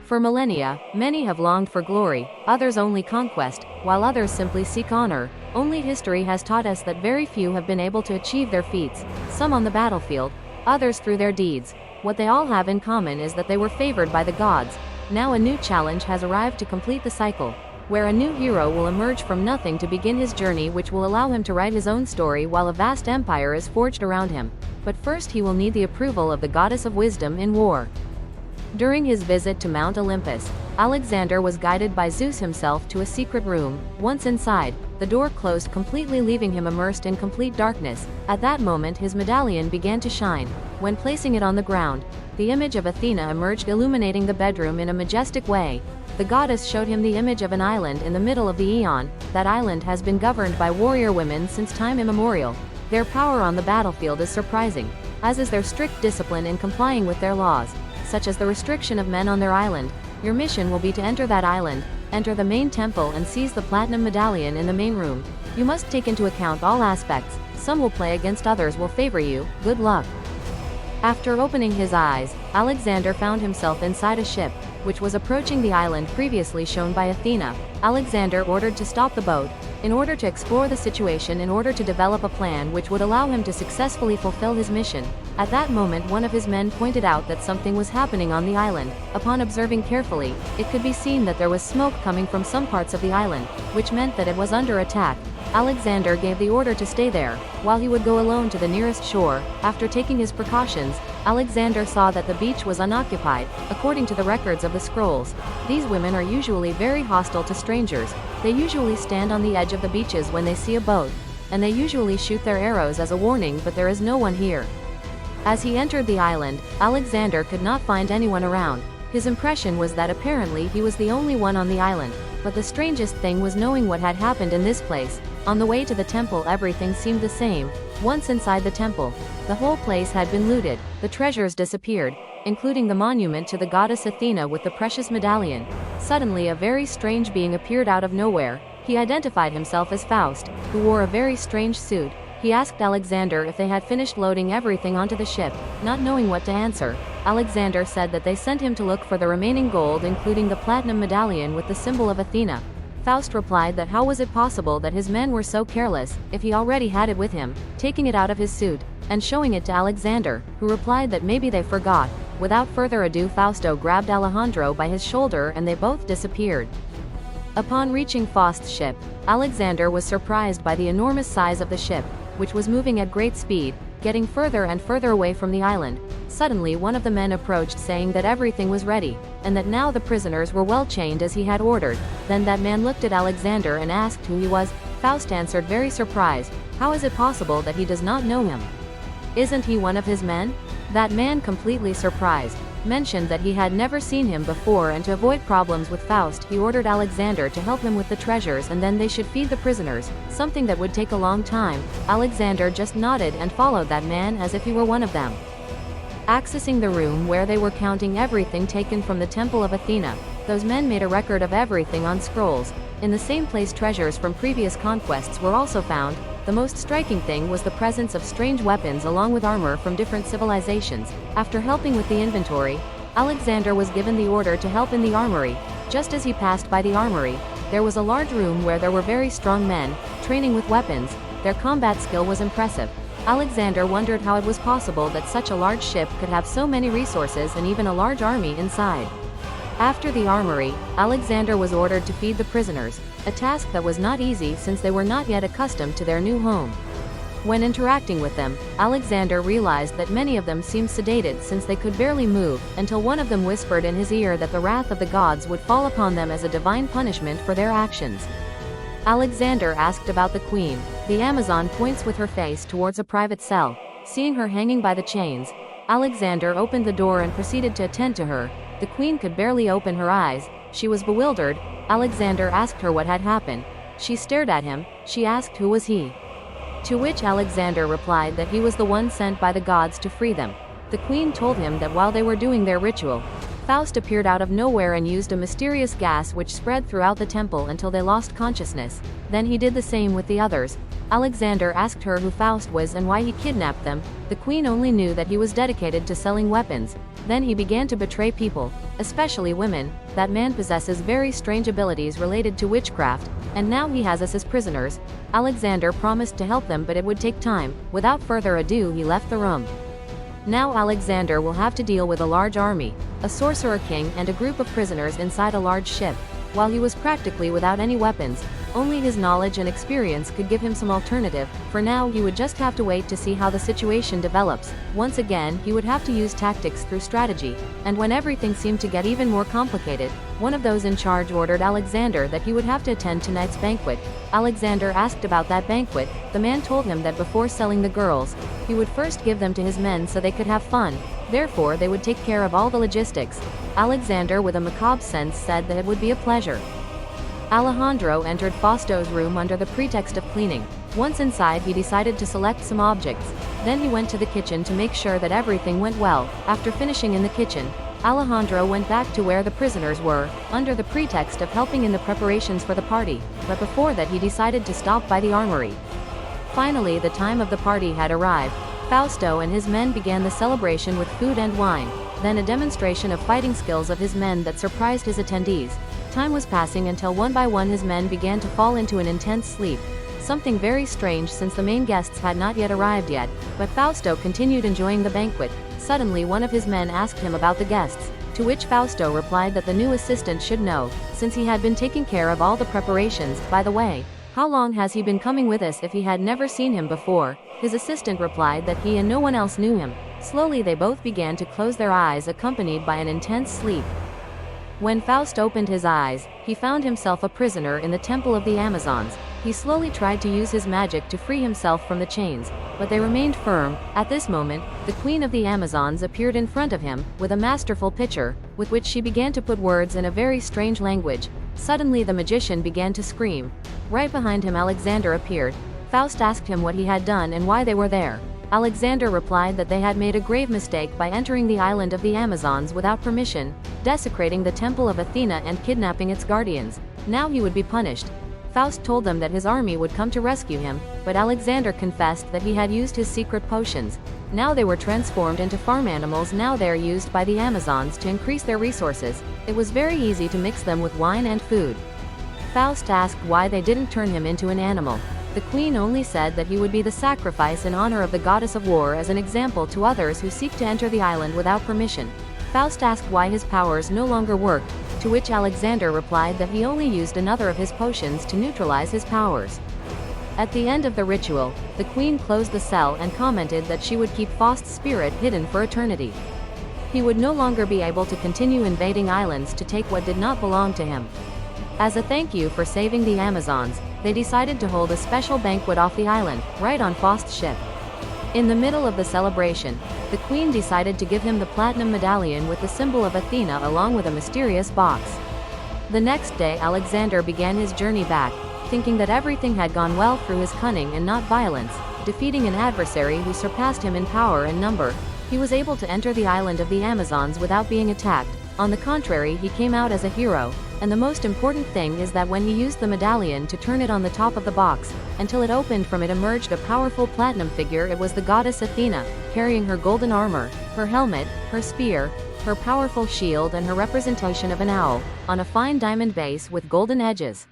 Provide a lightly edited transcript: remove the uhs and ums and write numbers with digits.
For millennia, many have longed for glory, others only conquest, while others simply seek honor. Only history has taught us that very few have been able to achieve their feats, some on the battlefield, others through their deeds. What they all have in common is that they were favored by the gods. Now a new challenge has arrived to complete the cycle, where a new hero will emerge from nothing to begin his journey, which will allow him to write his own story while a vast empire is forged around him. But first he will need the approval of the goddess of wisdom in war. During his visit to Mount Olympus, Alexander was guided by Zeus himself to a secret room. Once inside, the door closed completely, leaving him immersed in complete darkness. At that moment his medallion began to shine. When placing it on the ground, the image of Athena emerged, illuminating the bedroom in a majestic way. The goddess showed him the image of an island in the middle of the Aeon. That island has been governed by warrior women since time immemorial. Their power on the battlefield is surprising, as is their strict discipline in complying with their laws, such as the restriction of men on their island. Your mission will be to enter that island, enter the main temple and seize the platinum medallion in the main room. You must take into account all aspects. Some will play against, others will favor you. Good luck. After opening his eyes, Alexander found himself inside a ship, which was approaching the island previously shown by Athena. Alexander ordered to stop the boat, in order to explore the situation, in order to develop a plan which would allow him to successfully fulfill his mission. At that moment one of his men pointed out that something was happening on the island. Upon observing carefully, it could be seen that there was smoke coming from some parts of the island, which meant that it was under attack. Alexander gave the order to stay there, while he would go alone to the nearest shore. After taking his precautions, Alexander saw that the beach was unoccupied. According to the records of the scrolls, these women are usually very hostile to strangers. They usually stand on the edge of the beaches when they see a boat, and they usually shoot their arrows as a warning, but there is no one here. As he entered the island, Alexander could not find anyone around. His impression was that apparently he was the only one on the island, but the strangest thing was knowing what had happened in this place. On the way to the temple everything seemed the same. Once inside the temple, the whole place had been looted. The treasures disappeared, including the monument to the goddess Athena with the precious medallion. Suddenly a very strange being appeared out of nowhere. He identified himself as Faust, who wore a very strange suit. He asked Alexander if they had finished loading everything onto the ship. Not knowing what to answer, Alexander said that they sent him to look for the remaining gold, including the platinum medallion with the symbol of Athena. Faust replied that how was it possible that his men were so careless, if he already had it with him, taking it out of his suit, and showing it to Alexander, who replied that maybe they forgot. Without further ado, Fausto grabbed Alejandro by his shoulder and they both disappeared. Upon reaching Faust's ship, Alexander was surprised by the enormous size of the ship, which was moving at great speed, getting further and further away from the island. Suddenly one of the men approached, saying that everything was ready, and that now the prisoners were well chained as he had ordered. Then that man looked at Alexander and asked who he was. Faust answered, very surprised, how is it possible that he does not know him? Isn't he one of his men? That man, completely surprised, mentioned that he had never seen him before, and to avoid problems with Faust he ordered Alexander to help him with the treasures, and then they should feed the prisoners, something that would take a long time. Alexander just nodded and followed that man as if he were one of them. Accessing the room where they were counting everything taken from the temple of Athena, those men made a record of everything on scrolls. In the same place treasures from previous conquests were also found. The most striking thing was the presence of strange weapons along with armor from different civilizations. After helping with the inventory, Alexander was given the order to help in the armory. Just as he passed by the armory, there was a large room where there were very strong men, training with weapons. Their combat skill was impressive. Alexander wondered how it was possible that such a large ship could have so many resources and even a large army inside. After the armory, Alexander was ordered to feed the prisoners, a task that was not easy since they were not yet accustomed to their new home. When interacting with them, Alexander realized that many of them seemed sedated since they could barely move, until one of them whispered in his ear that the wrath of the gods would fall upon them as a divine punishment for their actions. Alexander asked about the queen. The Amazon points with her face towards a private cell. Seeing her hanging by the chains, Alexander opened the door and proceeded to attend to her. The queen could barely open her eyes. She was bewildered. Alexander asked her what had happened. She stared at him. She asked who was he. To which Alexander replied that he was the one sent by the gods to free them. The queen told him that while they were doing their ritual, Faust appeared out of nowhere and used a mysterious gas which spread throughout the temple until they lost consciousness. Then he did the same with the others. Alexander asked her who Faust was and why he kidnapped them. The queen only knew that he was dedicated to selling weapons. Then he began to betray people, especially women. That man possesses very strange abilities related to witchcraft, and now he has us as prisoners. Alexander promised to help them, but it would take time. Without further ado, he left the room. Now Alexander will have to deal with a large army, a sorcerer king and a group of prisoners inside a large ship. While he was practically without any weapons, only his knowledge and experience could give him some alternative. For now, he would just have to wait to see how the situation develops. Once again, he would have to use tactics through strategy, and when everything seemed to get even more complicated, one of those in charge ordered Alexander that he would have to attend tonight's banquet. Alexander asked about that banquet. The man told him that before selling the girls, he would first give them to his men so they could have fun. Therefore, they would take care of all the logistics. Alexander, with a macabre sense, said that it would be a pleasure. Alejandro entered Fausto's room under the pretext of cleaning. Once inside, he decided to select some objects. Then he went to the kitchen to make sure that everything went well. After finishing in the kitchen, Alejandro went back to where the prisoners were, under the pretext of helping in the preparations for the party, but before that he decided to stop by the armory. Finally, the time of the party had arrived. Fausto and his men began the celebration with food and wine, then a demonstration of fighting skills of his men that surprised his attendees. Time was passing until one by one his men began to fall into an intense sleep. Something very strange, since the main guests had not yet arrived yet, but Fausto continued enjoying the banquet. Suddenly one of his men asked him about the guests, to which Fausto replied that the new assistant should know, since he had been taking care of all the preparations. By the way, how long has he been coming with us if he had never seen him before? His assistant replied that he and no one else knew him. Slowly they both began to close their eyes, accompanied by an intense sleep. When Faust opened his eyes, he found himself a prisoner in the Temple of the Amazons. He slowly tried to use his magic to free himself from the chains, but they remained firm. At this moment, the Queen of the Amazons appeared in front of him, with a masterful pitcher, with which she began to put words in a very strange language. Suddenly the magician began to scream. Right behind him Alexander appeared. Faust asked him what he had done and why they were there. Alexander replied that they had made a grave mistake by entering the island of the Amazons without permission, desecrating the temple of Athena and kidnapping its guardians. Now he would be punished. Faust told them that his army would come to rescue him, but Alexander confessed that he had used his secret potions. Now they were transformed into farm animals. Now they are used by the Amazons to increase their resources. It was very easy to mix them with wine and food. Faust asked why they didn't turn him into an animal. The queen only said that he would be the sacrifice in honor of the goddess of war, as an example to others who seek to enter the island without permission. Faust asked why his powers no longer worked, to which Alexander replied that he only used another of his potions to neutralize his powers. At the end of the ritual, the queen closed the cell and commented that she would keep Faust's spirit hidden for eternity. He would no longer be able to continue invading islands to take what did not belong to him. As a thank you for saving the Amazons, they decided to hold a special banquet off the island, right on Faust's ship. In the middle of the celebration, the queen decided to give him the platinum medallion with the symbol of Athena along with a mysterious box. The next day Alexander began his journey back, thinking that everything had gone well through his cunning and not violence. Defeating an adversary who surpassed him in power and number, he was able to enter the island of the Amazons without being attacked. On the contrary, he came out as a hero. And the most important thing is that when he used the medallion to turn it on the top of the box, until it opened, from it emerged a powerful platinum figure. It was the goddess Athena, carrying her golden armor, her helmet, her spear, her powerful shield and her representation of an owl, on a fine diamond base with golden edges.